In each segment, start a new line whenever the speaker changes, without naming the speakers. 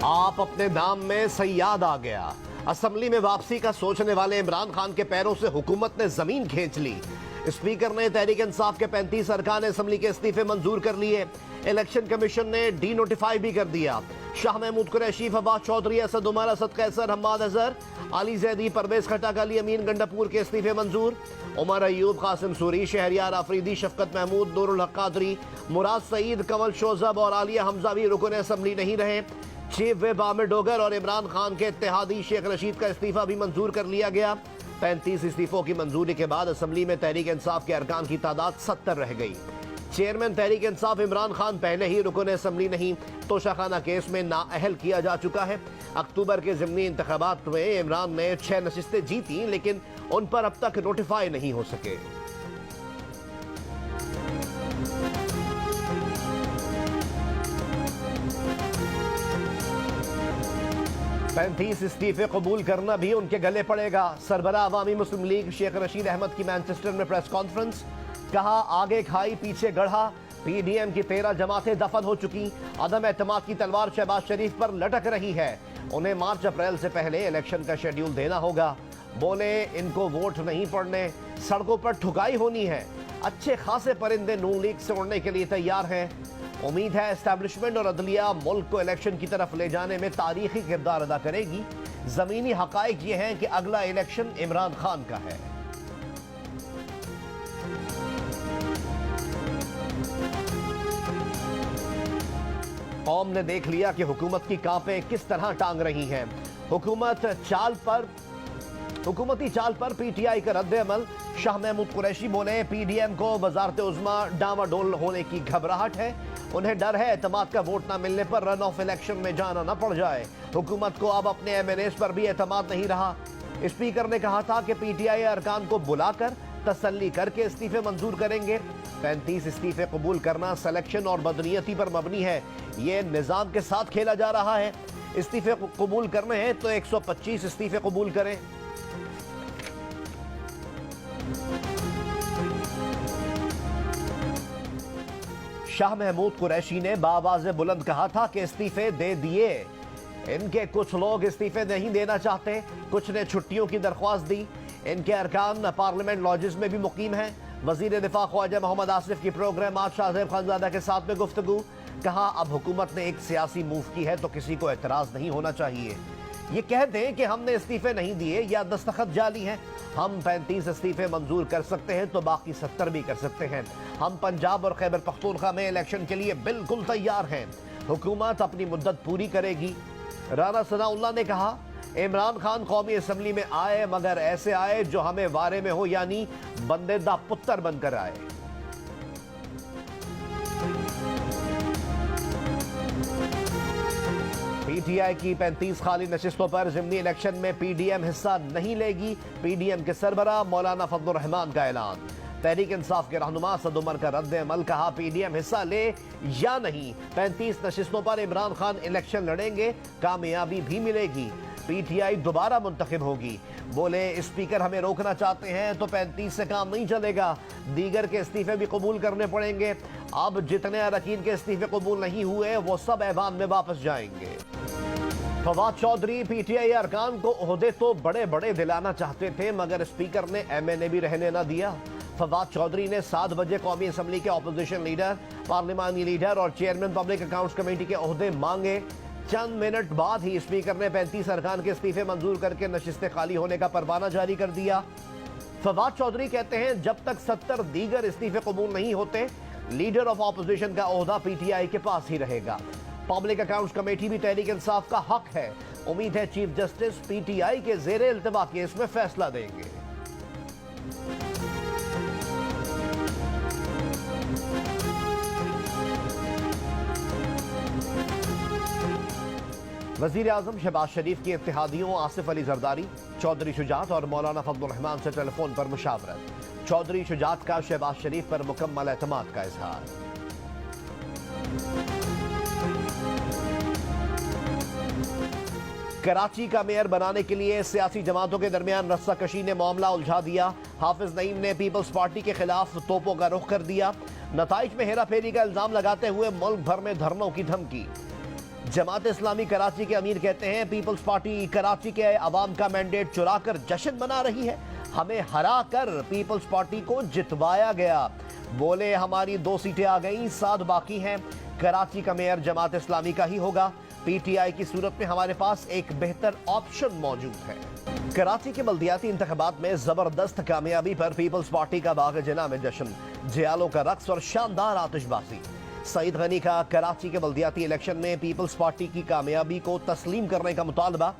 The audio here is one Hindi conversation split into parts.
आप अपने नाम में सयाद आ गया। असेंबली में वापसी का सोचने वाले इमरान खान के पैरों से हुकूमत ने जमीन खींच ली। स्पीकर ने तहरीक इंसाफ के 35 अरकान असेंबली के इस्तीफे मंजूर कर लिए। इलेक्शन कमीशन ने डी नोटिफाई भी कर दिया। शाह महमूद कुरैशी, फवाद चौधरी, असद उमर, असद कैसर, हम्माद अजहर, अली जैदी, परवेज खटक, अली अमीन गंडापुर के इस्तीफे मंजूर। उमर अयूब, कासिम सूरी, शहरियार आफरीदी, शफकत महमूद, नूरुल हक कादरी, मुराद सईद, कमल शोजब और आलिया हमजा भी रुकन असेंबली नहीं रहे। चीफ विप आमिर डोगर और इमरान खान के इत्तेहादी शेख रशीद का इस्तीफा भी मंजूर कर लिया गया। 35 इस्तीफों की मंजूरी के बाद असेंबली में तहरीक इंसाफ के अरकान की तादाद 70 रह गई। चेयरमैन तहरीक इंसाफ इमरान खान पहले ही रुकन असेंबली नहीं तोशाखाना केस में नाअहल किया जा चुका है। अक्टूबर के ज़िमनी इंतखाबात में इमरान ने 6 नशिस्तें जीती, लेकिन उन पर अब तक नोटिफाई नहीं हो सके। पैंतीस इस्तीफे कबूल करना भी उनके गले पड़ेगा। सरबराह अवामी मुस्लिम लीग शेख रशीद अहमद की मैनचेस्टर में प्रेस कॉन्फ्रेंस। कहा, आगे खाई पीछे गढ़ा, पीडीएम की 13 जमातें दफन हो चुकी। अदम एतमाद की तलवार शहबाज शरीफ पर लटक रही है। उन्हें मार्च अप्रैल से पहले इलेक्शन का शेड्यूल देना होगा। बोले, इनको वोट नहीं पड़ने, सड़कों पर ठुकाई होनी है। अच्छे खासे परिंदे नून लीग से उड़ने के लिए तैयार हैं। उम्मीद है एस्टैब्लिशमेंट और अदलिया मुल्क को इलेक्शन की तरफ ले जाने में तारीखी किरदार अदा करेगी। जमीनी हकाइक ये हैं कि अगला इलेक्शन इमरान खान का है। कौम ने देख लिया कि हुकूमत की कांपे किस तरह टांग रही हैं। हुकूमती चाल पर पीटीआई का रद्द अमल। शाह महमूद कुरैशी बोले, पीडीएम को वजारत उज़्मा डामाडोल होने की घबराहट है। उन्हें डर है एतमाद का वोट न मिलने पर रन ऑफ इलेक्शन में जाना न पड़ जाए। हुकूमत को अब अपने एमएनएस पर भी एतमाद नहीं रहा। स्पीकर ने कहा था कि पीटीआई अरकान को बुलाकर तसल्ली करके इस्तीफे मंजूर करेंगे। 35 इस्तीफे कबूल करना सिलेक्शन और बदनीयती पर मबनी है। ये निज़ाम के साथ खेला जा रहा है। इस्तीफे कबूल करने हैं तो 125 इस्तीफे कबूल करें। शाह महमूद कुरैशी ने बावाज़े बुलंद कहा था कि इस्तीफे दे दिए। इनके कुछ लोग इस्तीफे नहीं देना चाहते, कुछ ने छुट्टियों की दरख्वास्त दी। इनके अरकान पार्लियामेंट लॉजेस में भी मुकीम हैं। वजीर दिफा ख्वाजा मोहम्मद आसिफ की प्रोग्राम आज शाहजेब खानजादा के साथ में गुफ्तगू। कहा, अब हुकूमत ने एक सियासी मूव की है तो किसी को एतराज नहीं होना चाहिए। ये कह दें कि हमने इस्तीफे नहीं दिए या दस्तखत जाली हैं। हम 35 इस्तीफे मंजूर कर सकते हैं तो बाकी 70 भी कर सकते हैं। हम पंजाब और खैबर पख्तूनख्वा में इलेक्शन के लिए बिल्कुल तैयार हैं। हुकूमत अपनी मुद्दत पूरी करेगी। राना सनाउल्लाह ने कहा, इमरान खान कौमी असेंबली में आए मगर ऐसे आए जो हमें वारे में हो, यानी बंदे दा पुत्तर बनकर आए। पीटीआई की 35 खाली नशिस्तों पर ज़िमनी इलेक्शन में पीडीएम हिस्सा नहीं लेगी। पीडीएम के सरबराह मौलाना फजलुर रहमान का ऐलान। तहरीक इंसाफ के रहनुमा असद उमर का रद्द अमल। कहा, पीडीएम हिस्सा ले या नहीं, 35 नशिस्तों पर इमरान खान इलेक्शन लड़ेंगे, कामयाबी भी मिलेगी। पीटीआई दोबारा मुंतखब होगी। बोले, स्पीकर हमें रोकना चाहते हैं तो 35 से काम नहीं चलेगा। दीगर के इस्तीफे भी कबूल करने पड़ेंगे। अब जितने अरकान के इस्तीफे कबूल नहीं हुए वो सब ऐवान में वापस जाएंगे। फवाद चौधरी, पीटीआई अरकान को ओहदे तो बड़े बड़े दिलाना चाहते थे मगर स्पीकर ने एमएनए भी रहने न दिया। फवाद चौधरी ने 7 बजे कौमी असेंबली के ऑपोजिशन लीडर, पार्लिमानी लीडर और चेयरमैन पब्लिक अकाउंट्स कमेटी के ओहदे मांगे। चंद मिनट बाद ही स्पीकर ने 35 अरकान के इस्तीफे मंजूर करके नशिस्तें खाली होने का परवाना जारी कर दिया। फवाद चौधरी कहते हैं, जब तक 70 दीगर इस्तीफे कबूल नहीं होते, लीडर ऑफ ऑपोजिशन का ओहदा पीटीआई के पास ही रहेगा। पब्लिक अकाउंट्स कमेटी भी तहरीक इंसाफ का हक है। उम्मीद है चीफ जस्टिस पीटीआई के ज़ेरे इल्तिवा केस में फैसला देंगे। वजीर आजम शहबाज शरीफ की इत्तेहादियों आसिफ अली जरदारी, चौधरी शुजात और मौलाना फजलुर रहमान से टेलीफोन पर मुशावरत। चौधरी शुजात का शहबाज शरीफ पर मुकम्मल एतमाद का इजहार। कराची का मेयर बनाने के लिए सियासी जमातों के दरमियान रस्साकशी ने मामला उलझा दिया। हाफिज नईम ने पीपल्स पार्टी के खिलाफ तोपों का रुख कर दिया। नताइज में हेरा फेरी का इल्जाम लगाते हुए मुल्क भर में धरनों की धमकी। जमात इस्लामी कराची के अमीर कहते हैं पीपल्स पार्टी कराची के अवाम का मैंडेट चुराकर जश्न मना रही है। हमें हरा कर पीपल्स पार्टी को जितवाया गया। बोले हमारी 2 सीटें आ गई, 7 बाकी हैं। कराची का मेयर जमात इस्लामी का ही होगा। पीटीआई की सूरत में हमारे पास एक बेहतर ऑप्शन मौजूद है। कराची के बल्दियाती इंतखाबात में जबरदस्त कामयाबी पर पीपल्स पार्टी का बाग-ए-जना में जश्न, जियालों का रक्स और शानदार आतिशबाजी। सईद गनी का कराची के बल्दियाती इलेक्शन में पीपल्स पार्टी की कामयाबी को तस्लीम करने का मुतालबा।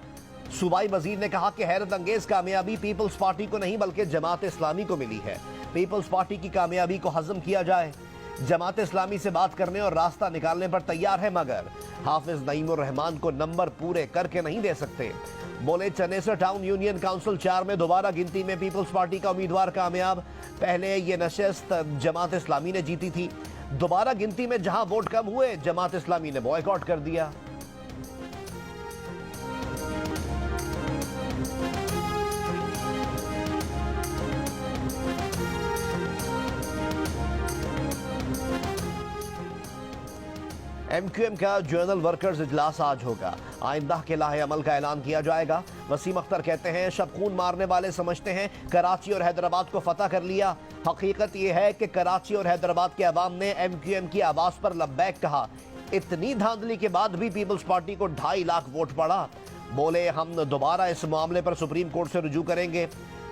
सूबाई वजीर ने कहा कि हैरत अंगेज कामयाबी पीपल्स पार्टी को नहीं बल्कि जमात इस्लामी को मिली है। पीपल्स पार्टी की कामयाबी को हजम किया जाए। जमात इस्लामी से बात करने और रास्ता निकालने पर तैयार है, मगर हाफिज नईमुर रहमान को नंबर पूरे करके नहीं दे सकते। बोले चनेसर टाउन यूनियन काउंसिल 4 में दोबारा गिनती में पीपल्स पार्टी का उम्मीदवार कामयाब। पहले ये नशस्त जमात इस्लामी ने जीती थी। दोबारा गिनती में जहां वोट कम हुए, जमात इस्लामी ने बॉयकॉट कर दिया। एमक्यूएम का जनरल वर्कर्स इजलास आज होगा। आइंदा के लाहे अमल का ऐलान किया जाएगा। वसीम अख्तर कहते हैं शब खून मारने वाले समझते हैं कराची और हैदराबाद को फतह कर लिया। हकीकत यह है कि कराची और हैदराबाद के अवाम ने एमक्यूएम की आवाज पर लब्बैक कहा। इतनी धांधली के बाद भी पीपल्स पार्टी को 2.5 लाख वोट पड़ा। बोले हम दोबारा इस मामले पर सुप्रीम कोर्ट से रुजू करेंगे।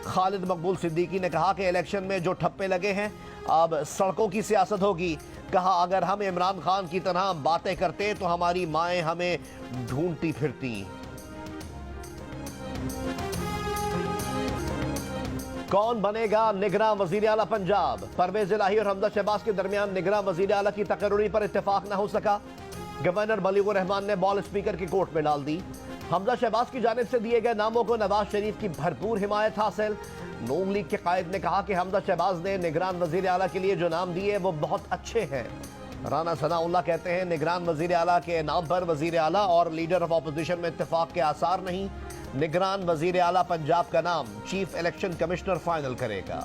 खालिद मकबूल सिद्दीकी ने कहा कि इलेक्शन में जो ठप्पे लगे हैं अब सड़कों की सियासत होगी। कहा अगर हम इमरान खान की तरह बातें करते तो हमारी माएं हमें ढूंढती फिरती। कौन बनेगा निगरान वजीर आला पंजाब? परवेज इलाही और हमजा शहबाज के दरमियान निगरान वजीर आला की तकर्री पर इत्तेफाक न हो सका। गवर्नर बलीगुर रहमान ने बॉल स्पीकर की कोर्ट में डाल दी। हमजा शहबाज की जानिब से दिए गए नामों को नवाज शरीफ की भरपूर हिमायत हासिल। नून लीग के कायद ने कहा कि हमजा शहबाज ने निगरान वजीर आला के लिए जो नाम दिए वो बहुत अच्छे हैं। राना सनाउल्लाह कहते हैं निगरान वजीर आला के नाम पर वजीर आला और लीडर ऑफ अपोजिशन में इत्तेफाक के आसार नहीं। निगरान वजीर आला पंजाब का नाम चीफ इलेक्शन कमिश्नर फाइनल करेगा।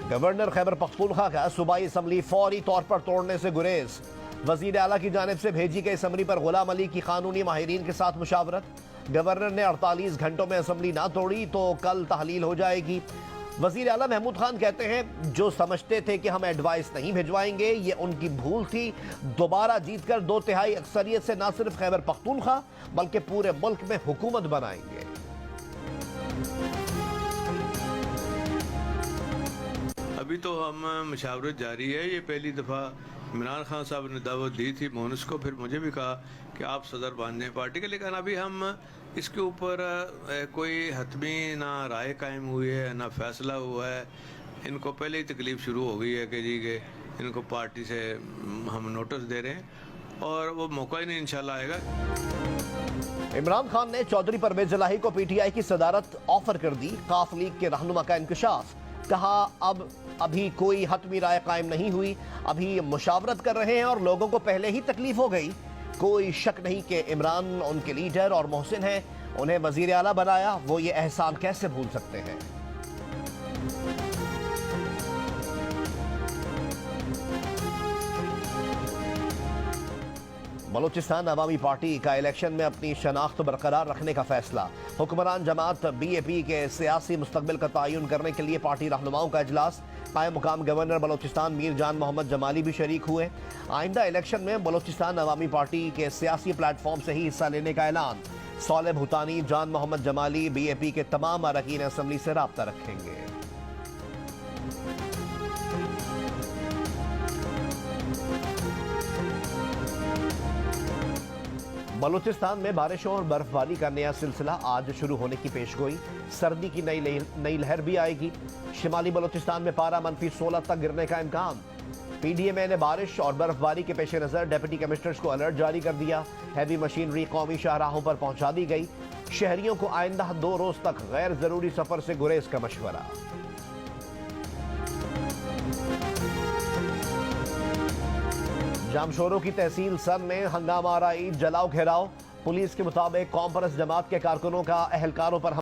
गवर्नर खैबर पख्तूनख्वा का सूबाई असम्बली फौरी तौर पर तोड़ने से गुरेज। वजीर आला की जानिब से भेजी गई असम्बली पर गुलाम अली की कानूनी माहिरीन के साथ मुशावरत। गवर्नर ने 48 घंटों में असम्बली ना तोड़ी तो कल तहलील हो जाएगी। वजीर आला महमूद खान कहते हैं जो समझते थे कि हम एडवाइस नहीं भिजवाएंगे ये उनकी भूल थी। दोबारा जीतकर 2/3 अक्सरियत से न सिर्फ खैबर पख्तूनख्वा बल्कि पूरे मुल्क में हुकूमत बनाएंगे।
अभी तो हम मुशावरत जारी है। ये पहली दफ़ा इमरान खान साहब ने दावत दी थी मोहनस को, फिर मुझे भी कहा कि आप सदर बन जाएं पार्टी के। लेकिन अभी हम इसके ऊपर कोई हतमी ना राय कायम हुई है ना फैसला हुआ है। इनको पहले ही तकलीफ शुरू हो गई है कि जी के इनको पार्टी से हम नोटिस दे रहे हैं और वो मौका ही नहीं इंशाल्लाह आएगा।
इमरान खान ने चौधरी परवेज इलाही को पीटीआई की सदारत ऑफर कर दी। काफ लीग के रहनुमा का इंकशाफ। कहा अब अभी कोई हतमी राय कायम नहीं हुई, अभी मुशावरत कर रहे हैं और लोगों को पहले ही तकलीफ हो गई। कोई शक नहीं कि इमरान उनके लीडर और मोहसिन हैं, उन्हें वजीर आला बनाया, वो ये एहसान कैसे भूल सकते हैं। बलूचिस्तान अवामी पार्टी का इलेक्शन में अपनी शनाख्त बरकरार रखने का फैसला। हुक्मरान जमात बीएपी के सियासी मुस्तकबिल का तयन करने के लिए पार्टी रहनुमाओं का इजलास। कायम मुकाम गवर्नर बलूचिस्तान मीर जान मोहम्मद जमाली भी शरीक हुए। आइंदा इलेक्शन में बलूचिस्तान अवामी पार्टी के सियासी प्लेटफॉर्म से ही हिस्सा लेने का ऐलान। सौले भूतानी जान मोहम्मद जमाली बीएपी के तमाम अरकान असम्बली से राब्ता रखेंगे। बलूचिस्तान में बारिशों और बर्फबारी का नया सिलसिला आज शुरू होने की पेशगोई। सर्दी की नई लहर भी आएगी। शिमाली बलूचिस्तान में पारा -16 तक गिरने का इम्कान। पीडीएमए ने बारिश और बर्फबारी के पेश नजर डिप्टी कमिश्नर्स को अलर्ट जारी कर दिया। हैवी मशीनरी कौमी शाहराहों पर पहुंचा दी गई। शहरियों को आइंदा 2 रोज तक गैर जरूरी सफर से गुरेज का मशवरा। जामशोरों की तहसील सन में हंगामा आराई, जलाओ घेराव। पुलिस के मुताबिक कॉन्फ्रेंस जमात के कारकुनों का अहलकारों पर